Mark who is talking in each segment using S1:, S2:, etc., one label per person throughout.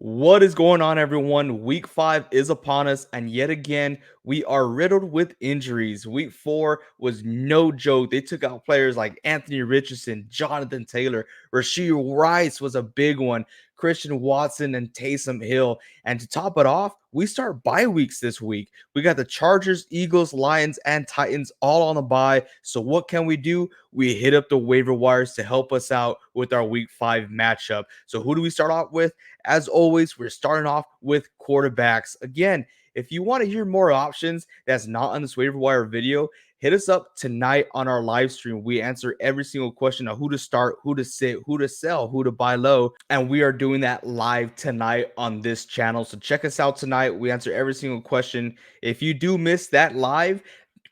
S1: What is going on, everyone? Week 5 is upon us, and yet again, we are riddled with injuries. Week 4 was no joke. They took out players like Anthony Richardson, Jonathan Taylor, Rashee Rice was a big one, Christian Watson, and Taysom Hill. And to top it off, we start bye weeks this week. We got the Chargers, Eagles, Lions, and Titans all on the bye. So, what can we do? We hit up the waiver wires to help us out with our week 5 matchup. So, who do we start off with? As always, we're starting off with quarterbacks. Again, if you want to hear more options that's not on this waiver wire video, hit us up tonight on our live stream. We answer every single question of who to start, who to sit, who to sell, who to buy low. And we are doing that live tonight on this channel. So check us out tonight. We answer every single question. If you do miss that live,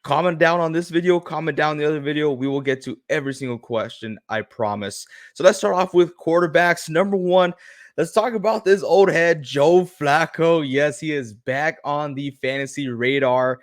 S1: comment down on this video, comment down the other video. We will get to every single question, I promise. So let's start off with quarterbacks. Number one, let's talk about this old head, Joe Flacco. Yes, he is back on the fantasy radar.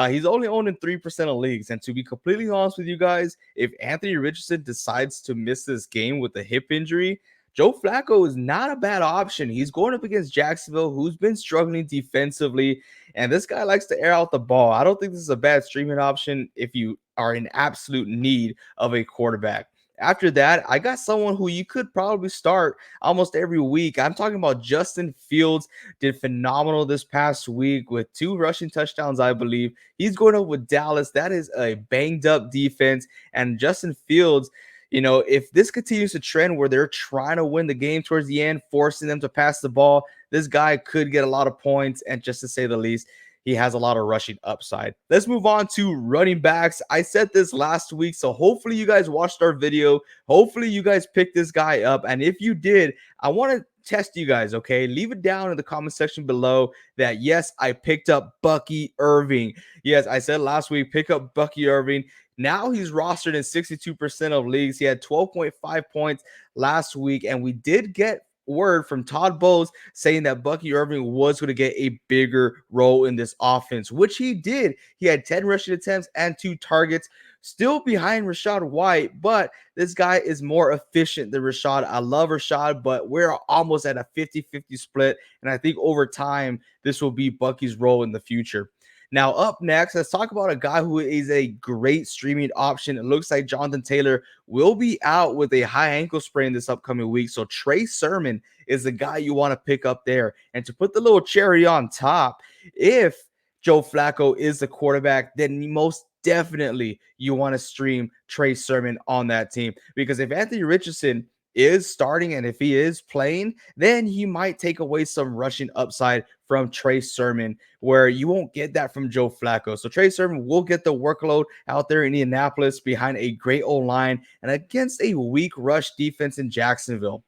S1: He's only owned in 3% of leagues. And to be completely honest with you guys, if Anthony Richardson decides to miss this game with a hip injury, Joe Flacco is not a bad option. He's going up against Jacksonville, who's been struggling defensively, and this guy likes to air out the ball. I don't think this is a bad streaming option if you are in absolute need of a quarterback. After that, I got someone who you could probably start almost every week. I'm talking about Justin Fields. Did phenomenal this past week with 2 rushing touchdowns, I believe. He's going up with Dallas. That is a banged up defense. And Justin Fields, if this continues to trend where they're trying to win the game towards the end, forcing them to pass the ball, this guy could get a lot of points. And just to say the least, he has a lot of rushing upside. Let's move on to running backs. I said this last week, so hopefully you guys watched our video. Hopefully you guys picked this guy up. And if you did, I want to test you guys, okay? Leave it down in the comment section below that, yes, I picked up Bucky Irving. Yes, I said last week, pick up Bucky Irving. Now he's rostered in 62% of leagues. He had 12.5 points last week, and we did get word from Todd Bowles saying that Bucky Irving was going to get a bigger role in this offense, which he did. He had 10 rushing attempts and 2 targets, still behind Rachaad White, but this guy is more efficient than Rachaad. I love Rachaad, but we're almost at a 50-50 split, and I think over time, this will be Bucky's role in the future. Now, up next, let's talk about a guy who is a great streaming option. It looks like Jonathan Taylor will be out with a high ankle sprain this upcoming week. So Trey Sermon is the guy you want to pick up there. And to put the little cherry on top, if Joe Flacco is the quarterback, then most definitely you want to stream Trey Sermon on that team. Because if Anthony Richardson is starting and if he is playing, then he might take away some rushing upside from Trey Sermon, where you won't get that from Joe Flacco. So Trey Sermon will get the workload out there in Indianapolis behind a great O-line and against a weak rush defense in Jacksonville.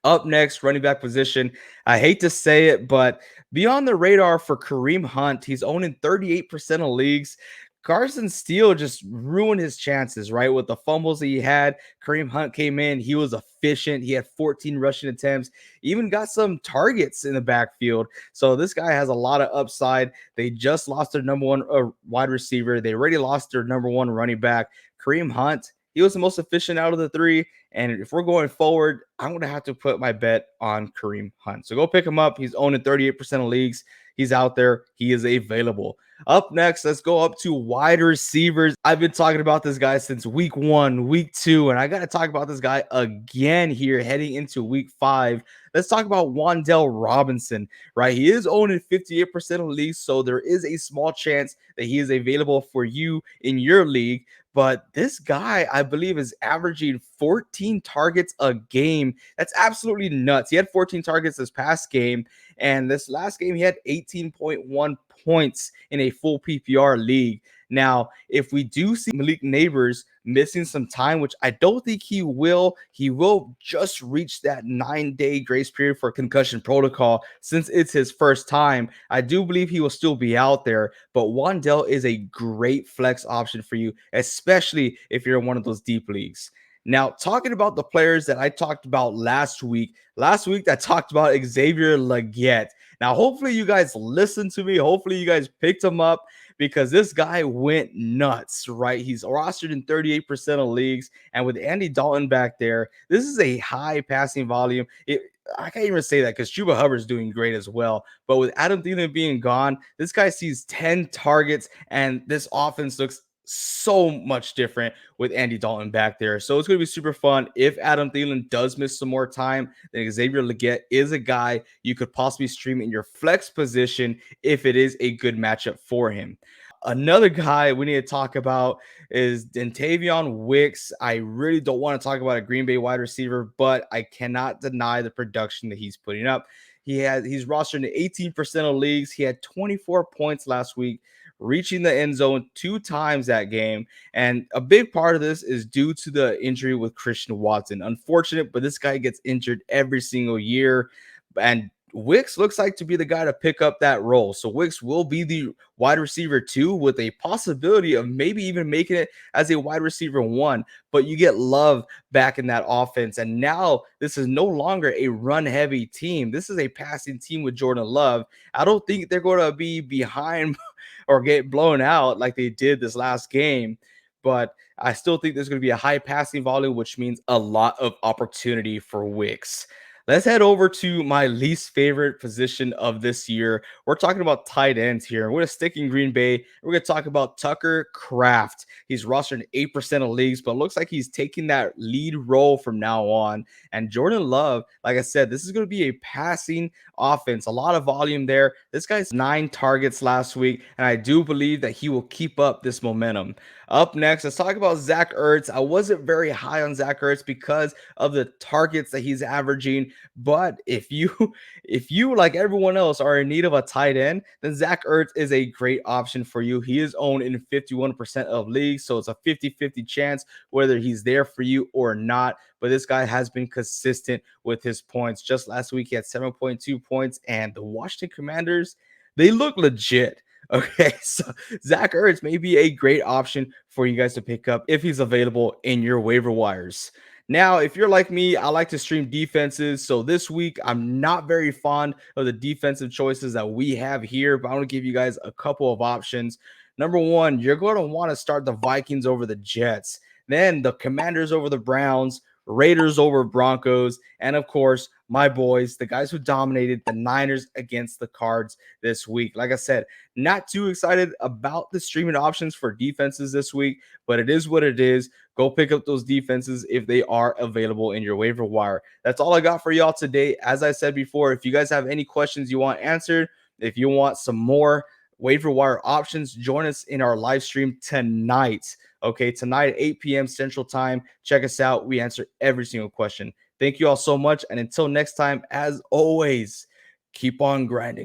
S1: Up next, running back position. I hate to say it, but beyond the radar for Kareem Hunt, he's owning 38% of leagues. Carson Steele just ruined his chances, right? With the fumbles that he had, Kareem Hunt came in. He was efficient. He had 14 rushing attempts, even got some targets in the backfield. So this guy has a lot of upside. They just lost their number one wide receiver. They already lost their number one running back. Kareem Hunt, he was the most efficient out of the 3. And if we're going forward, I'm going to have to put my bet on Kareem Hunt. So go pick him up. He's owned in 38% of leagues. He's out there. He is available. Up next, let's go up to wide receivers. I've been talking about this guy since week 1, week 2, and I got to talk about this guy again here heading into week 5. Let's talk about Wan'Dale Robinson, right? He is owned in 58% of leagues, so there is a small chance that he is available for you in your league. But this guy, I believe, is averaging 14 targets a game. That's absolutely nuts. He had 14 targets this past game, and this last game, he had 18.1 points in a full PPR league. Now, if we do see Malik Neighbors missing some time, which I don't think he will just reach that 9-day grace period for concussion protocol since it's his first time. I do believe he will still be out there, but Wan'Dale is a great flex option for you, especially if you're in one of those deep leagues. Now, talking about the players that I talked about last week I talked about Xavier Legette. Now, hopefully you guys listened to me. Hopefully you guys picked him up because this guy went nuts, right? He's rostered in 38% of leagues. And with Andy Dalton back there, this is a high passing volume. I can't even say that because Chuba Hubbard's doing great as well. But with Adam Thielen being gone, this guy sees 10 targets, and this offense looks so much different with Andy Dalton back there. So it's going to be super fun. If Adam Thielen does miss some more time, then Xavier Legette is a guy you could possibly stream in your flex position if it is a good matchup for him. Another guy we need to talk about is Dentavion Wicks. I really don't want to talk about a Green Bay wide receiver, but I cannot deny the production that he's putting up. He's rostered in 18% of leagues. He had 24 points last week, reaching the end zone 2 times that game. And a big part of this is due to the injury with Christian Watson. Unfortunate, but this guy gets injured every single year. And Wicks looks like to be the guy to pick up that role. So Wicks will be the wide receiver 2 with a possibility of maybe even making it as a wide receiver 1. But you get Love back in that offense. And now this is no longer a run heavy team. This is a passing team with Jordan Love. I don't think they're going to be behind or get blown out like they did this last game. But I still think there's going to be a high passing volume, which means a lot of opportunity for Wicks. Let's head over to my least favorite position of this year. We're talking about tight ends here. We're going to stick in Green Bay. We're going to talk about Tucker Kraft. He's rostered in 8% of leagues, but looks like he's taking that lead role from now on. And Jordan Love, like I said, this is going to be a passing offense. A lot of volume there. This guy's 9 targets last week, and I do believe that he will keep up this momentum. Up next, let's talk about Zach Ertz. I wasn't very high on Zach Ertz because of the targets that he's averaging. But if you like everyone else are in need of a tight end, then Zach Ertz is a great option for you. He is owned in 51% of leagues, so it's a 50-50 chance whether he's there for you or not. But this guy has been consistent with his points. Just last week, he had 7.2 points, and the Washington Commanders, they look legit. Okay, so Zach Ertz may be a great option for you guys to pick up if he's available in your waiver wires. Now, if you're like me, I like to stream defenses. So this week, I'm not very fond of the defensive choices that we have here, but I want to give you guys a couple of options. Number one, you're going to want to start the Vikings over the Jets, then the Commanders over the Browns, Raiders over Broncos, and of course, my boys, the guys who dominated the Niners against the Cards this week. Like I said, not too excited about the streaming options for defenses this week, but it is what it is. Go pick up those defenses if they are available in your waiver wire. That's all I got for y'all today. As I said before, if you guys have any questions you want answered, if you want some more waiver wire options, join us in our live stream tonight. Okay, tonight at 8 p.m. Central Time. Check us out. We answer every single question. Thank you all so much. And until next time, as always, keep on grinding.